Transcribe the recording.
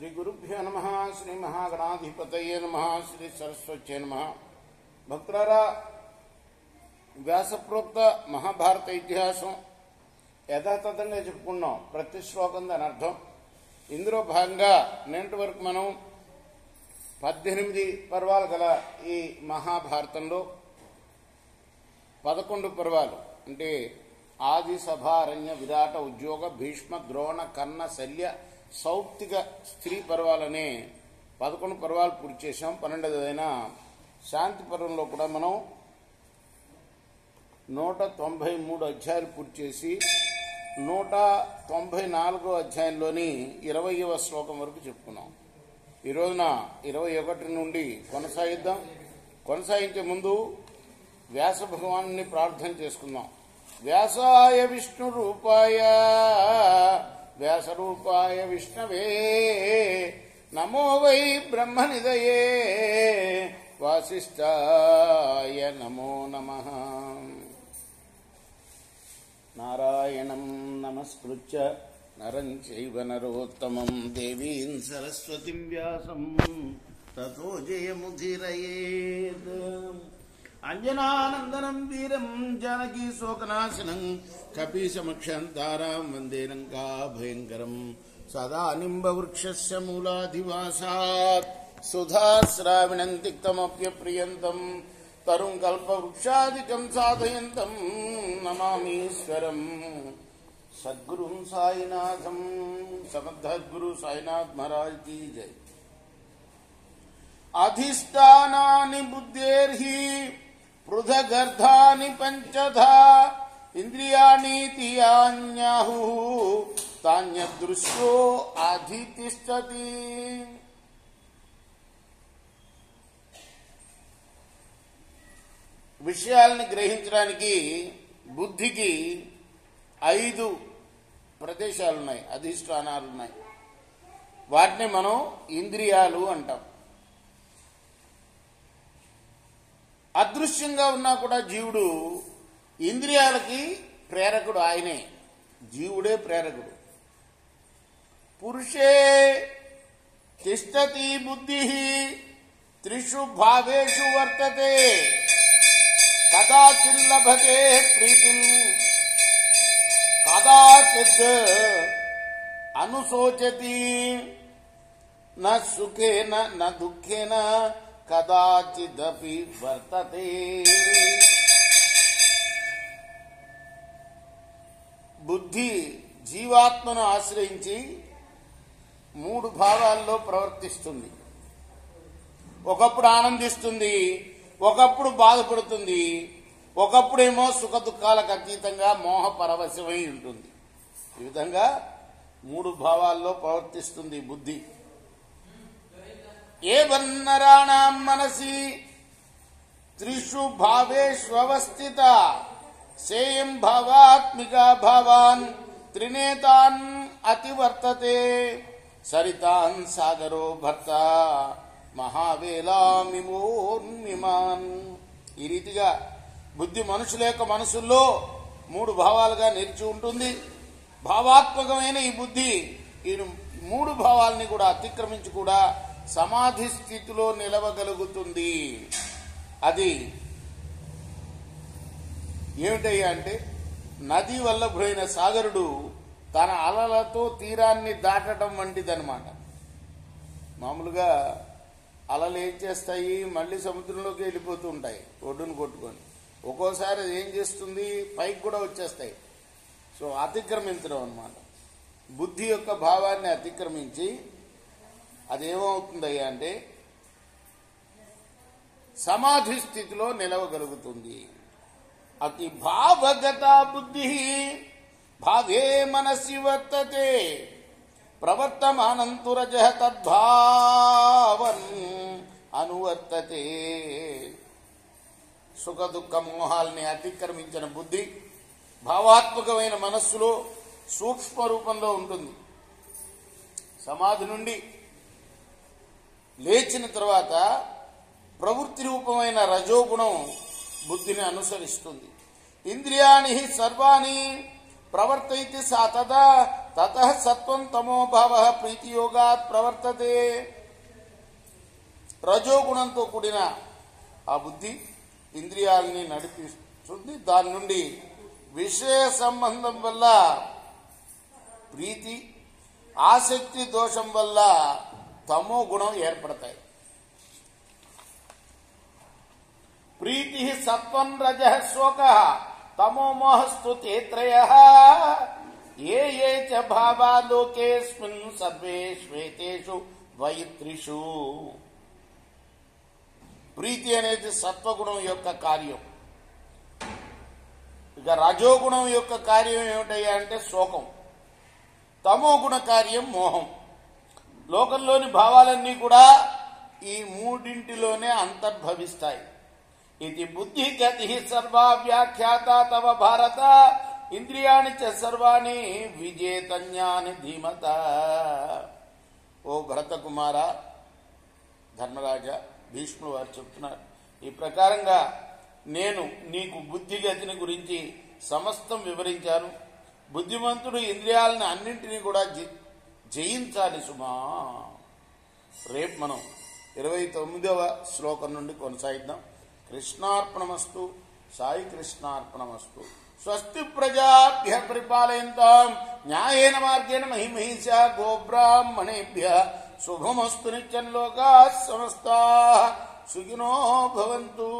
శ్రీ గురుభ్యో నమః. శ్రీ మహాగణాధిపతయే నమః. శ్రీ సరస్వత్యే నమః. భక్తులారా, వ్యాసప్రోక్త మహాభారత ఇతిహాసం యథాతథంగా చెప్పుకున్నాం. ప్రతి శ్లోకం దాని అర్థం. ఇందులో భాగంగా నేటి వరకు మనం 18 పర్వాలు గల ఈ మహాభారతంలో 11 పర్వాలు అంటే ఆది, సభ, అరణ్య, విరాట, ఉద్యోగ, భీష్మ, ద్రోణ, కర్ణ, శల్య, సౌప్తిక స్త్రీ పర్వాలనే 11 పర్వాలు పూర్తి చేశాం. 12వ శాంతి పర్వంలో కూడా మనం 193 అధ్యాయాలు పూర్తి చేసి 194వ అధ్యాయంలోని 20వ శ్లోకం వరకు చెప్పుకున్నాం. ఈ రోజున 21 నుండి కొనసాగిద్దాం. కొనసాగించే ముందు వ్యాస భగవాను ప్రార్థన చేసుకుందాం. వ్యాసాయ విష్ణు రూపాయ వ్యాస రూపాయ విష్ణవే నమో వై బ్రహ్మనిదయే వాసిష్ఠాయ నమో నమః. నారాయణం నమస్కృత్య నరం చైవ నరోత్తమం దేవీం సరస్వతిం వ్యాసం తతో జయముదీరయేత్. అంజనానందనం వీరం జానకీ శోకనాశనం కపీశమక్షంతారాం వందే లంకాభయంకరం. సదా నింబవృక్షస్య మూలాధివాసాత్ సుధాశ్రావిణం తిక్తమప్యప్రియంతం తరుం కల్పవృక్షాదికం సాధయంతం నమామీశ్వరం సద్గురుం సాయినాథం. సమర్థద్గురు సాయినాథ్ మహారాజ్ కీ జై. అధిష్టానాని బుద్ధేర్హి పృథగర్ధాని పంచధా ఇంద్రియాణీతియాన్యాహు తాన్యదృశ్యో అధితిష్టతి. విషయాలను గ్రహించడానికి బుద్ధికి 5 ప్రదేశాలున్నాయి, అధిష్టానాలున్నాయి. వాటిని మనం ఇంద్రియాలు అంటాం. అదృశ్యంగా ఉన్నా కూడా జీవుడు ఇంద్రియాలకి ప్రేరకుడు ఆయనే. జీవుడే ప్రేరకుడు. పురుషే తిష్టతి బుద్ధి త్రిషు భావేషు వర్తతే కదాచిల్లభతే ప్రీతిం కదాచిత్ అనుశోచతి న సుఖేన న దుఃఖేన కదాచిదపి వర్తతే. బుద్ధి జీవాత్మను ఆశ్రయించి 3 భావాల్లో ప్రవర్తిస్తుంది. ఒకప్పుడు ఆనందిస్తుంది, ఒకప్పుడు బాధపడుతుంది, ఒకప్పుడేమో సుఖ దుఃఖాలకు అతీతంగా మోహ పరవశమై ఉంటుంది. ఈ విధంగా 3 భావాల్లో ప్రవర్తిస్తుంది బుద్ధి. ఏవన్నరాణాం మనసి త్రిషు భావేష్వస్థిత సేయం భావాత్మికా భావాన్ త్రినేతాన్ అతివర్తతే సరితాన్ సాగరో భర్త మహావేలామిమోన్మిమాన్. ఈ రీతిగా బుద్ధి మనుషుల యొక్క మనసుల్లో 3 భావాలుగా నిలిచి ఉంటుంది. భావాత్మకమైన ఈ బుద్ధి ఈ 3 భావాలని కూడా అతిక్రమించి కూడా సమాధి స్థితిలో నిలవగలుగుతుంది. అది ఏమిటయ్యా అంటే, నది వల్లభుడైన సాగరుడు తన అలలతో తీరాన్ని దాటడం వంటిదనమాట. మామూలుగా అలలు ఏం చేస్తాయి, మళ్ళీ సముద్రంలోకి వెళ్ళిపోతూ ఉంటాయి ఒడ్డును కొట్టుకొని. ఒక్కోసారి అది ఏం చేస్తుంది, పైకి కూడా వచ్చేస్తాయి. సో అతిక్రమించడం అన్నమాట. బుద్ధి యొక్క భావాన్ని అతిక్రమించి అదేమవుతుందయ్యా అంటే సమాధి స్థితిలో నిలవగలుగుతుంది. అతి భావగత బుద్ధి భావే మనసి వర్తతే ప్రవర్తమానంతు రజః తద్భావన్ అనువర్తతే. సుఖ దుఃఖ మోహాల్ని అతిక్రమించిన బుద్ధి భావాత్మకమైన మనస్సులో సూక్ష్మ రూపంలో ఉంటుంది. సమాధి నుండి లేచిన తర్వాత ప్రవృత్తి రూపమైన రజోగుణం బుద్ధిని అనుసరిస్తుంది. ఇంద్రియాణి సర్వాణి ప్రవర్తయితి సా తదా తతః సత్వం తమో భావః ప్రీతియోగాత్ ప్రవర్తతే. రజోగుణంతో కూడిన ఆ బుద్ధి ఇంద్రియాలని నడిపిస్తుంది. దాని నుండి విషయ సంబంధం వల్ల ప్రీతి, ఆసక్తి దోషం వల్ల తమో గుణం ఏర్పడతాయి. ప్రీతి సత్వం రజః శోకః తమో మోహస్తు తే త్రయః ఏ ఏ చ భావా లోకేస్మిన్ సర్వేష్వేతేషు వైత్రిషు. ప్రీతి అనేది సత్వగుణం యొక్క కార్యం. ఇక రజోగుణం యొక్క కార్యం ఏమిటయ్యా అంటే శోకం. తమో గుణ కార్యం మోహం. లోకంలోని భావాలన్నీ కూడా ఈ మూడింటిలోనే అంతర్భవిస్తాయి. ఇది బుద్ధి గతి సర్వా వ్యాఖ్యాత తవ భారత ఇంద్రియాణి చ సర్వాణి విజేతన్యాని ధీమత. ఓ భరత కుమార, ధర్మరాజా, భీష్ముడు వారు చెప్తున్నారు, ఈ ప్రకారంగా నేను నీకు బుద్ధిగతిని గురించి సమస్తం వివరించాను. బుద్ధిమంతుడు ఇంద్రియాలను అన్నింటినీ కూడా జయించాలి సుమా. రేపు మనం 29వ శ్లోకం నుండి కొనసాగిద్దాం. కృష్ణార్పణమస్తు. సాయి కృష్ణార్పణమస్తు. స్వస్తి ప్రజాభ్య పరిపాలయంతాం న్యాయేన మార్గేణ మహిమహిషా గోబ్రాహ్మణేభ్య శుభమస్తు. నిత్యం లోకాః సమస్తాః సుఖినో భవంతు.